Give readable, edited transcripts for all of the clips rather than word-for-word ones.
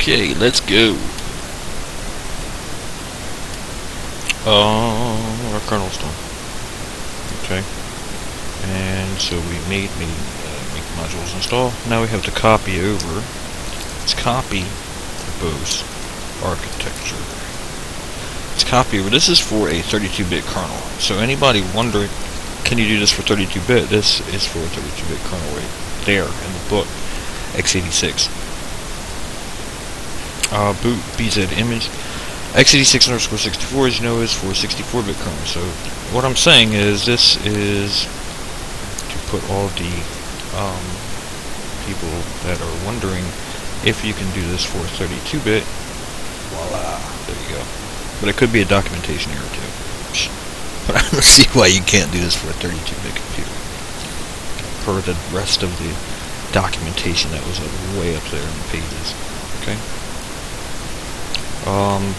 Okay, let's go. Our kernel's done. Okay. And so we made make modules install. Now we have to copy over. Let's copy the Bose architecture. Let's copy over. This is for a 32-bit kernel. So anybody wondering, can you do this for 32-bit? This is for a 32-bit kernel right there in the book, x86. Boot BZ image. x86_64, as you know, is for 64-bit kernel. So what I'm saying is this is to put all the people that are wondering if you can do this for 32-bit. Voila, there you go. But it could be a documentation error too. But I don't see why you can't do this for a 32-bit computer. Per the rest of the documentation that was way up there in the pages. Okay.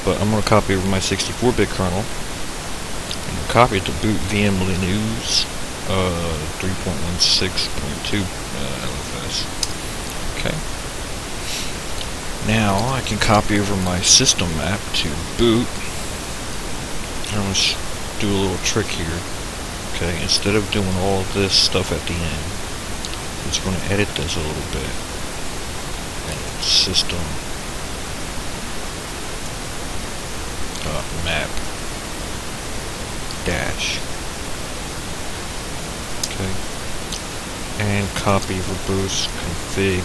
But I'm going to copy over my 64-bit kernel. I'm going to copy it to boot VM Linux 3.16.2 LFS. Okay. Now I can copy over my system map to boot. I'm going to do a little trick here. Okay, instead of doing all this stuff at the end, I'm just going to edit this a little bit. And system map dash. Okay, and copy verbose config.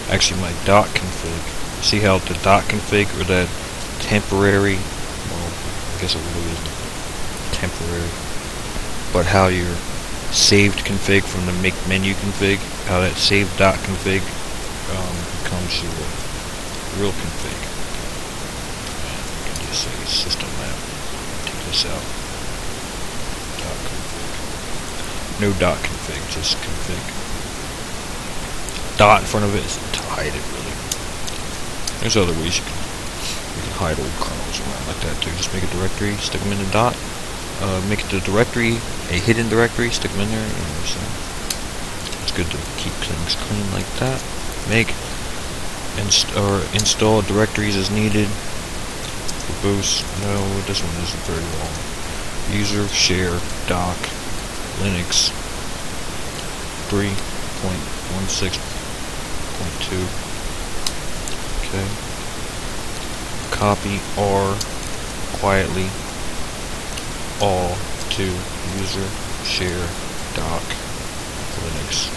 Actually, my dot config. See how the dot config, or that temporary, well, I guess it really isn't temporary, but how your saved config from the make menu config, how that saved dot config becomes your real config. Say system map. Take this out. Dot config. No dot config, just config. Dot in front of it is to hide it, really. There's other ways you can hide old kernels around like that too. Just make a directory, stick them in the dot. Make the directory a hidden directory, stick them in there. You know, so it's good to keep things clean like that. Make install directories as needed. Boost, no, this one isn't very long. User, share, doc, Linux 3.16.2. Okay. Copy R quietly all to user, share, doc, Linux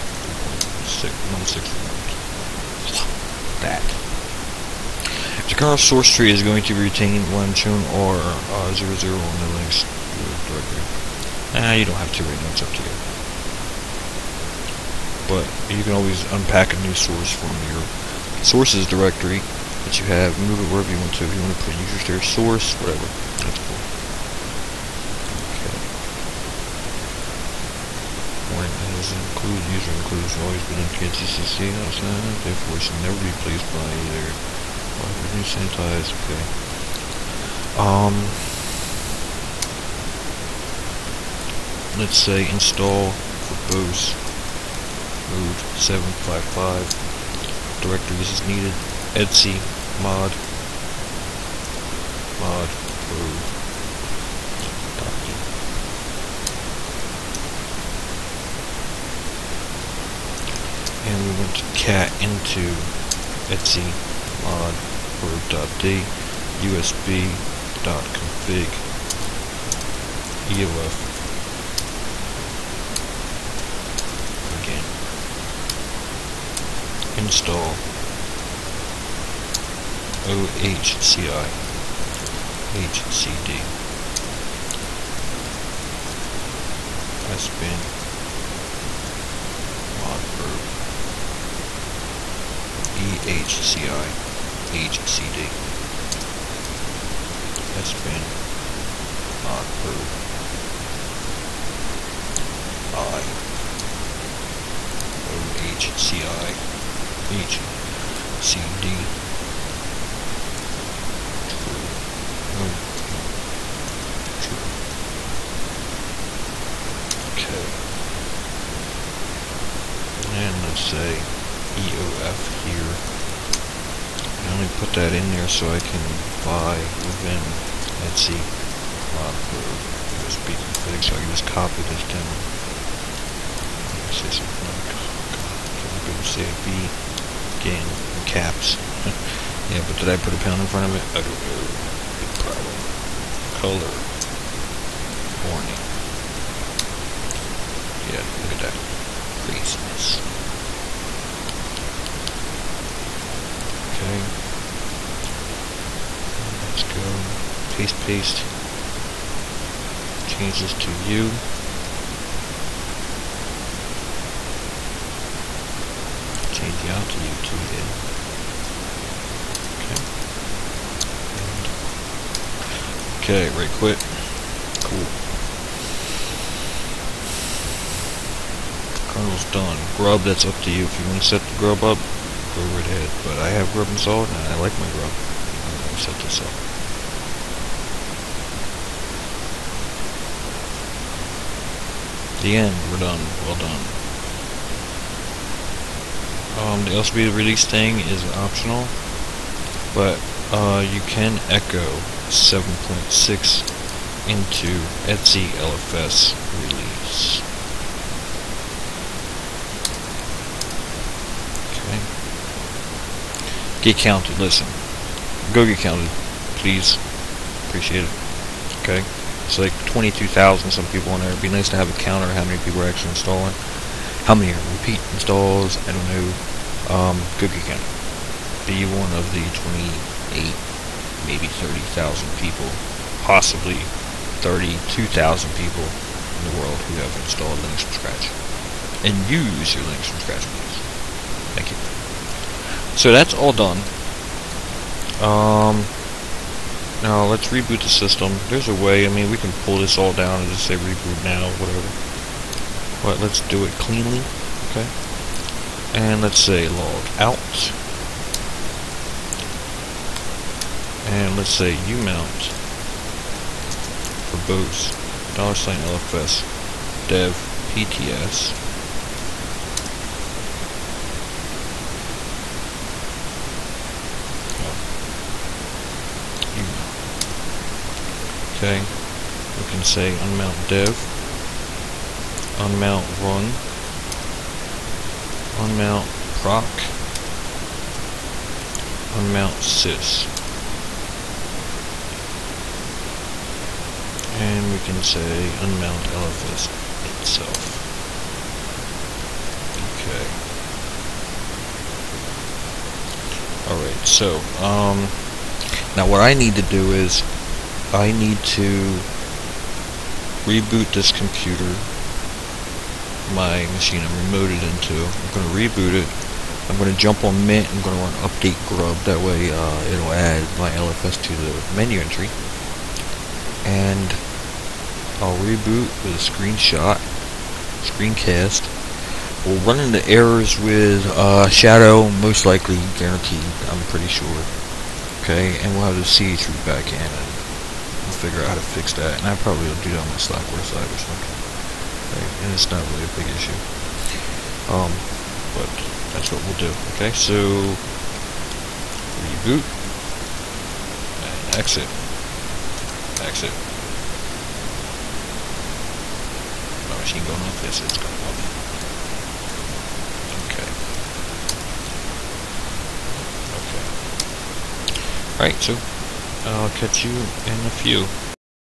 3.16.1. That. The kernel source tree is going to retain when shown or 00 on the Linux directory. You don't have to right now, it's up to you. But you can always unpack a new source from your sources directory that you have, move it wherever you want to. If you want to put user share source, whatever. That's cool. Okay. When as include, user includes always been in KGCC outside, therefore should never be replaced by either. New sanitize, okay. Let's say install verbose mode 755 directories as needed. etc mod code document. And we went to cat into etc mod verb.d usb.config eof again. Install ohci hcd sbin mod verb ehci HCD sbin mod verb I ohci HCD true. Okay, and let's say EOF here me put that in there so I can buy within Etsy USB config, so I can just copy this down. Say something like, oh god, can I be able to say it B again in caps? Yeah, but did I put a pound in front of it? I don't know. Big problem. Color warning. Yeah, look at that craziness. Okay. Let's go. Paste. Change this to U. Change the out to U2 then. Okay. Okay, right quit. Cool. Kernel's done. Grub, that's up to you. If you want to set the grub up, go right ahead. But I have grub installed and I like my grub. I'm going to set this up. The end. We're done. Well done. The LSB release thing is optional, but you can echo 7.6 into Etsy LFS release. Okay. Get counted. Listen. Go get counted, please. Appreciate it. Okay. It's like 22,000 some people on there. It'd be nice to have a counter how many people are actually installing. How many are repeat installs? I don't know. Go get counted. Be one of the 28, maybe 30,000 people, possibly 32,000 people in the world who have installed Linux from scratch. And use your Linux from scratch, please. Thank you. So that's all done. Now let's reboot the system. There's a way, I mean, we can pull this all down and just say reboot now, whatever. But let's do it cleanly, okay? And let's say log out. And let's say umount for Bose $LFS dev PTS. Okay, we can say unmount dev, unmount run, unmount proc, unmount sys, and we can say unmount LFS itself. Okay. Alright, so now what I need to do is I need to reboot this computer, my machine I'm remoted into. I'm going to reboot it. I'm going to jump on Mint. I'm going to run update grub. That way it'll add my LFS to the menu entry. And I'll reboot with a screencast. We'll run into errors with Shadow, most likely, guaranteed, I'm pretty sure. Okay, and we'll have the CH-root back in. Figure out how to fix that, and I probably will do that on my Slackware side or something. Okay? And it's not really a big issue. But that's what we'll do. Okay, so reboot and exit. Exit. My machine going off? Yes, it's going off. Okay. Okay. Alright, so I'll catch you in a few.